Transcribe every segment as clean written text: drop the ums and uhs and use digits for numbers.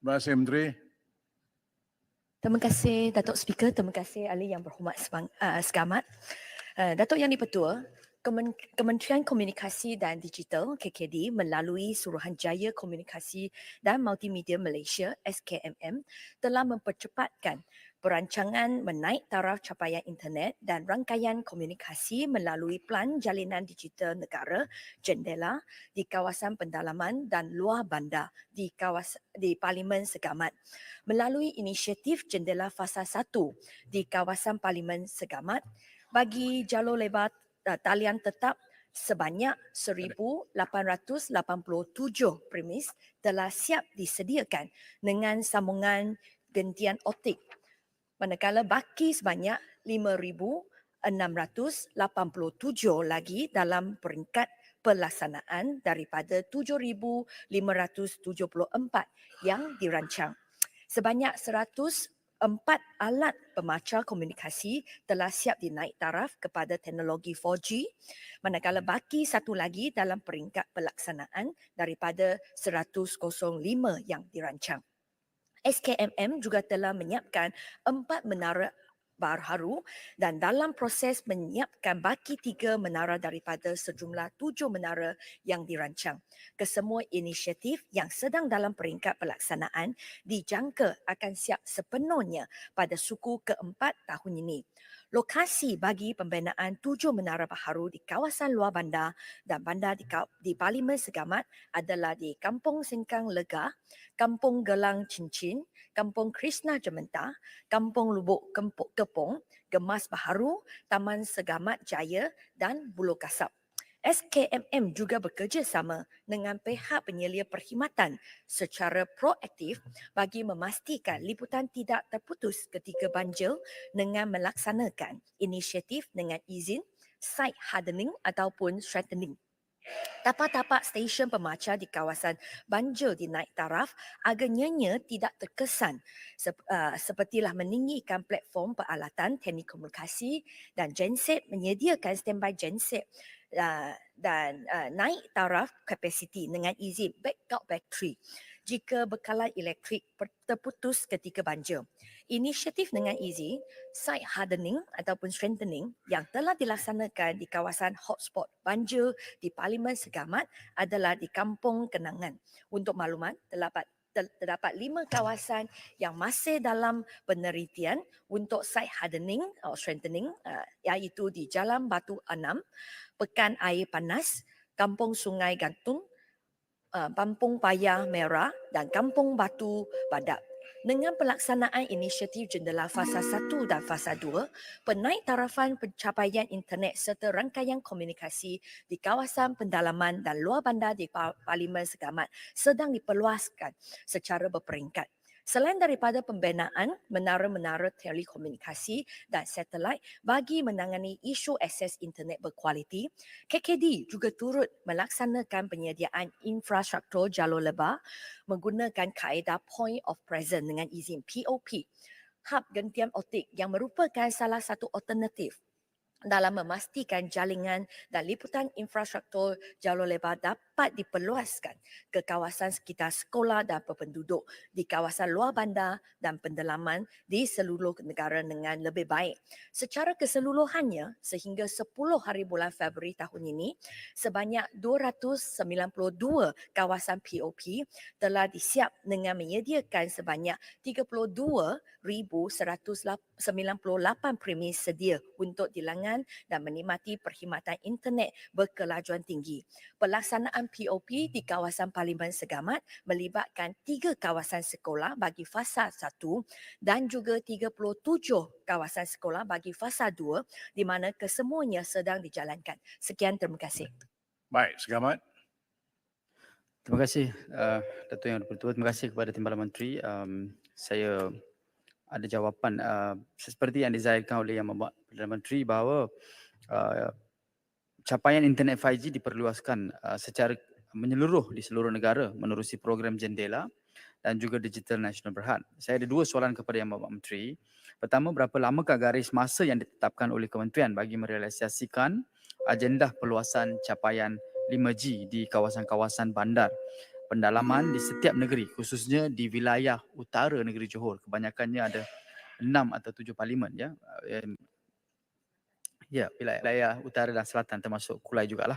Terima kasih Menteri. Terima kasih Datuk Speaker, terima kasih ahli yang berhormat segamat. Datuk Yang di-Pertua, Kementerian Komunikasi dan Digital KKD melalui Suruhanjaya Komunikasi dan Multimedia Malaysia SKMM telah mempercepatkan perancangan menaik taraf capaian internet dan rangkaian komunikasi melalui Pelan Jalinan Digital Negara Jendela di kawasan pendalaman dan luar bandar di Parlimen Segamat melalui inisiatif Jendela Fasa 1 di kawasan Parlimen Segamat bagi jalur lebar talian tetap sebanyak 1,887 premis telah siap disediakan dengan sambungan gentian optik, manakala baki sebanyak 5,687 lagi dalam peringkat pelaksanaan daripada 7,574 yang dirancang. Sebanyak 104 alat pemacar komunikasi telah siap dinaik taraf kepada teknologi 4G, manakala baki satu lagi dalam peringkat pelaksanaan daripada 105 yang dirancang. SKMM juga telah menyiapkan 4 menara baru dan dalam proses menyiapkan baki 3 menara daripada sejumlah 7 menara yang dirancang. Kesemua inisiatif yang sedang dalam peringkat pelaksanaan dijangka akan siap sepenuhnya pada suku keempat tahun ini. Lokasi bagi pembinaan 7 menara baharu di kawasan luar bandar dan bandar di Parlimen Segamat adalah di Kampung Sengkang Lega, Kampung Gelang Cincin, Kampung Krishna Jementa, Kampung Lubuk Kepong, Gemas Baharu, Taman Segamat Jaya dan Buluh Kasab. SKMM juga bekerjasama dengan pihak penyelia perkhidmatan secara proaktif bagi memastikan liputan tidak terputus ketika banjir dengan melaksanakan inisiatif dengan izin, site hardening ataupun strengthening. Tapak-tapak stesen pemacar di kawasan banjir dinaik taraf agar ianya tidak terkesan sepertilah meninggikan platform peralatan teknik komunikasi dan genset menyediakan standby genset dan naik taraf kapasiti dengan izin backup bateri jika bekalan elektrik terputus ketika banjir. Inisiatif dengan izin site hardening ataupun strengthening yang telah dilaksanakan di kawasan hotspot banjir di Parlimen Segamat adalah di Kampung Kenangan. Untuk maklumat, terdapat 5 kawasan yang masih dalam penelitian untuk site hardening atau strengthening, iaitu di Jalan Batu Enam, Pekan Air Panas, Kampung Sungai Gantung, Kampung Payah Merah dan Kampung Batu Badak. Dengan pelaksanaan inisiatif Jendela Fasa 1 dan Fasa 2, penaik tarafan pencapaian internet serta rangkaian komunikasi di kawasan pendalaman dan luar bandar di Parlimen Segamat sedang diperluaskan secara berperingkat. Selain daripada pembinaan menara-menara telekomunikasi dan satelit bagi menangani isu akses internet berkualiti, KKD juga turut melaksanakan penyediaan infrastruktur jalur lebar menggunakan kaedah Point of Presence dengan izin POP, hub gentian optik yang merupakan salah satu alternatif dalam memastikan jaringan dan liputan infrastruktur jalur lebar dapat diperluaskan ke kawasan sekitar sekolah dan penduduk di kawasan luar bandar dan pendalaman di seluruh negara dengan lebih baik. Secara keseluruhannya, sehingga 10 hari bulan Februari tahun ini, sebanyak 292 kawasan POP telah disiap dengan menyediakan sebanyak 32,198 premis sedia untuk dilangan dan menikmati perkhidmatan internet berkelajuan tinggi. Pelaksanaan POP di kawasan Parlimen Segamat melibatkan 3 kawasan sekolah bagi fasa 1 dan juga 37 kawasan sekolah bagi fasa 2 di mana kesemuanya sedang dijalankan. Sekian, terima kasih. Baik, Segamat. Terima kasih Datuk Yang di-Pertua. Terima kasih kepada Timbalan Menteri. Saya ada jawapan seperti yang dizahirkan oleh Yang Berhormat Perdana Menteri bahawa capaian internet 5G diperluaskan secara menyeluruh di seluruh negara menerusi program Jendela dan juga Digital National Berhad. Saya ada 2 soalan kepada Yang Berhormat Menteri. Pertama, berapa lamakah garis masa yang ditetapkan oleh Kementerian bagi merealisasikan agenda perluasan capaian 5G di kawasan-kawasan bandar pendalaman di setiap negeri, khususnya di wilayah utara negeri Johor. Kebanyakannya ada 6 atau 7 parlimen, ya. Ya, wilayah utara dan selatan termasuk Kulai jugalah.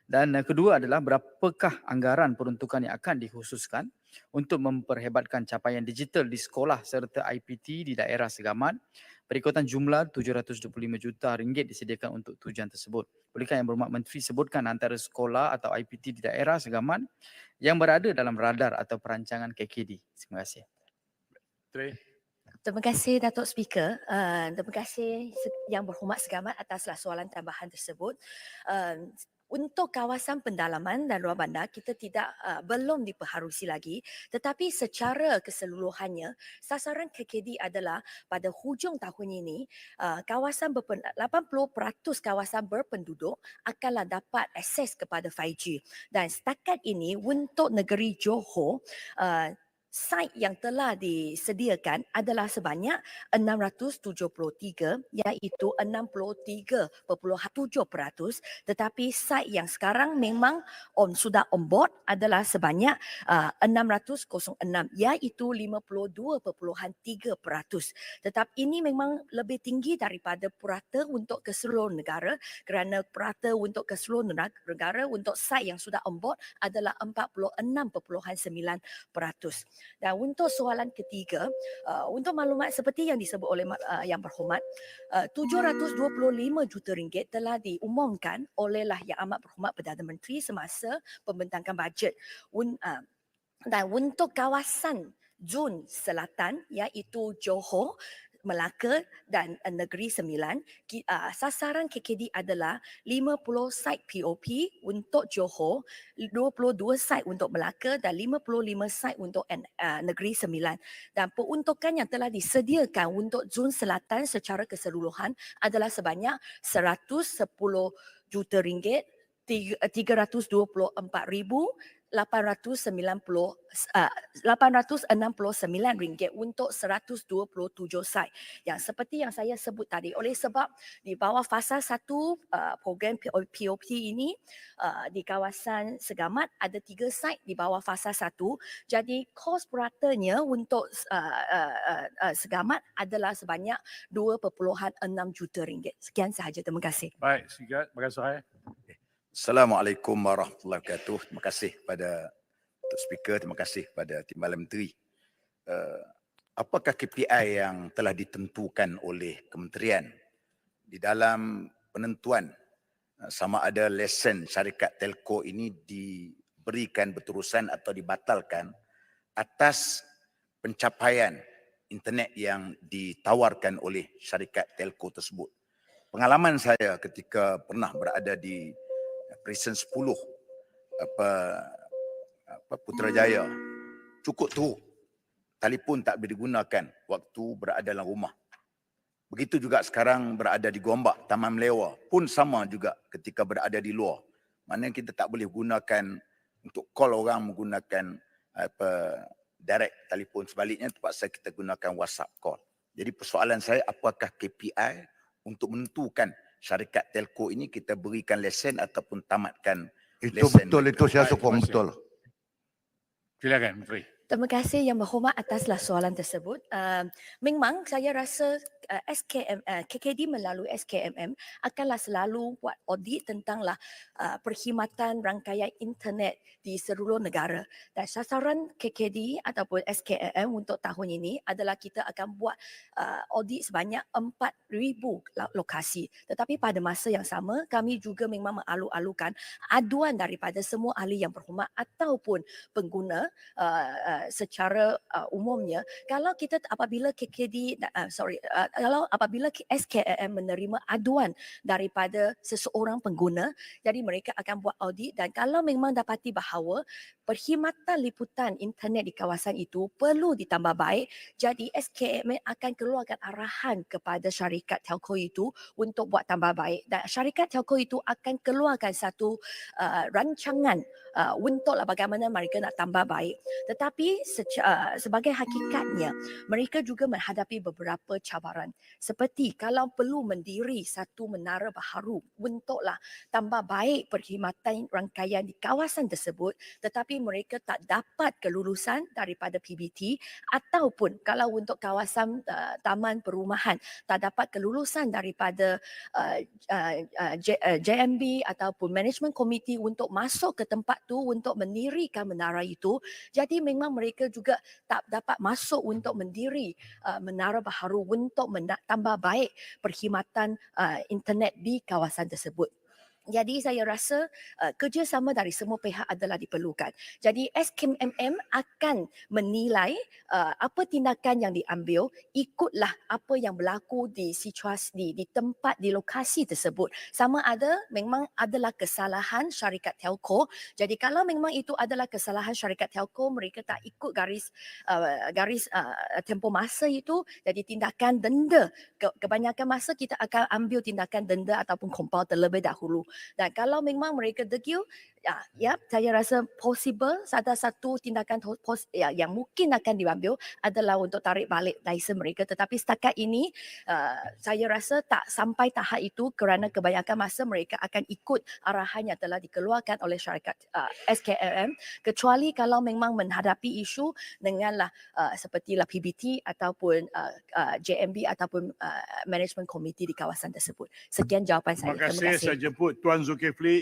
Dan kedua adalah berapakah anggaran peruntukan yang akan dikhususkan untuk memperhebatkan capaian digital di sekolah serta IPT di daerah segamat. Perikutan jumlah RM725 juta disediakan untuk tujuan tersebut. Bolehkah Yang Berhormat Menteri sebutkan antara sekolah atau IPT di daerah segamat yang berada dalam radar atau perancangan KKD? Terima kasih. Terima kasih Datuk Speaker. Terima kasih Yang Berhormat Segamat ataslah soalan tambahan tersebut. Untuk kawasan pendalaman dan luar bandar kita belum diperharusi lagi, tetapi secara keseluruhannya sasaran KKD adalah pada hujung tahun ini 80% kawasan berpenduduk akanlah dapat akses kepada 5G, dan setakat ini untuk negeri Johor site yang telah disediakan adalah sebanyak 673, iaitu 63.7%, tetapi site yang sekarang memang sudah on board adalah sebanyak 606, iaitu 52.3%. Tetapi ini memang lebih tinggi daripada purata untuk keseluruhan negara, kerana purata untuk keseluruhan negara untuk site yang sudah on board adalah 46.9%. Dan untuk soalan ketiga, untuk maklumat seperti yang disebut oleh Yang Berhormat, RM725 juta telah diumumkan olehlah Yang Amat Berhormat Perdana Menteri semasa pembentakan bajet. Dan untuk kawasan Zon Selatan, iaitu Johor, Melaka dan Negeri Sembilan, sasaran KKD adalah 50 site POP untuk Johor, 22 site untuk Melaka dan 55 site untuk Negeri Sembilan. Dan peruntukan yang telah disediakan untuk Zon Selatan secara keseluruhan adalah sebanyak RM110 juta, 324,869 ringgit untuk 127 site. Yang seperti yang saya sebut tadi, oleh sebab di bawah fasa 1 program POP ini di kawasan Segamat ada 3 site di bawah fasa 1. Jadi kos puratanya untuk Segamat adalah sebanyak 2.6 juta ringgit. Sekian sahaja. Terima kasih. Baik, Sigat. Terima kasih saya. Assalamualaikum warahmatullahi wabarakatuh. Terima kasih kepada Datuk Speaker, terima kasih kepada Timbalan Menteri. Apakah KPI yang telah ditentukan oleh kementerian di dalam penentuan sama ada lesen syarikat telco ini diberikan berterusan atau dibatalkan atas pencapaian internet yang ditawarkan oleh syarikat telco tersebut? Pengalaman saya ketika pernah berada di Prison 10 Putrajaya, cukup teruk. Telefon tak boleh digunakan waktu berada dalam rumah. Begitu juga sekarang berada di Gombak, Taman Melewa pun sama juga ketika berada di luar. Maknanya kita tak boleh gunakan untuk call orang menggunakan direct telefon, sebaliknya terpaksa kita gunakan WhatsApp call. Jadi persoalan saya, apakah KPI untuk menentukan syarikat telco ini kita berikan lesen ataupun tamatkan Itu lesen? betul, itu saya Baik, sokong terima kasih. betul. Silakan, Menteri. Terima kasih Yang Berhormat ataslah soalan tersebut. Memang saya rasa KKD melalui SKMM akanlah selalu buat audit tentanglah perkhidmatan rangkaian internet di seluruh negara. Dan sasaran KKD ataupun SKMM untuk tahun ini adalah kita akan buat audit sebanyak 4,000 lokasi. Tetapi pada masa yang sama, kami juga memang mengalu-alukan aduan daripada semua ahli yang berhormat ataupun pengguna secara umumnya. Kalau apabila apabila SKM menerima aduan daripada seseorang pengguna, jadi mereka akan buat audit, dan kalau memang dapati bahawa perkhidmatan liputan internet di kawasan itu perlu ditambah baik, jadi SKM akan keluarkan arahan kepada syarikat telco itu untuk buat tambah baik, dan syarikat telco itu akan keluarkan satu rancangan untuklah bagaimana mereka nak tambah baik. Tetapi sebagai hakikatnya, mereka juga menghadapi beberapa cabaran. Seperti kalau perlu mendiri satu menara baharu untuklah tambah baik perkhidmatan rangkaian di kawasan tersebut, tetapi mereka tak dapat kelulusan daripada PBT ataupun kalau untuk kawasan taman perumahan tak dapat kelulusan daripada JMB ataupun management committee untuk masuk ke tempat tu untuk mendirikan menara itu, jadi memang mereka juga tak dapat masuk untuk mendiri menara baharu untuk tambah baik perkhidmatan internet di kawasan tersebut. Jadi saya rasa kerjasama dari semua pihak adalah diperlukan. Jadi SKMM akan menilai apa tindakan yang diambil, ikutlah apa yang berlaku di situasi di tempat di lokasi tersebut. Sama ada memang adalah kesalahan syarikat telco. Jadi kalau memang itu adalah kesalahan syarikat telco, mereka tak ikut garis tempoh masa itu, jadi tindakan denda. Kebanyakan masa kita akan ambil tindakan denda ataupun kompal terlebih dahulu. Dan kalau memang mereka degil, saya rasa possible ada satu tindakan yang mungkin akan diambil adalah untuk tarik balik license mereka. Tetapi setakat ini saya rasa tak sampai tahap itu kerana kebanyakan masa mereka akan ikut arahan yang telah dikeluarkan oleh syarikat SKMM, kecuali kalau memang menghadapi isu denganlah sepertilah PBT ataupun JMB ataupun management committee di kawasan tersebut. Sekian jawapan saya. Terima kasih. Saya jemput Tuan Zulkifli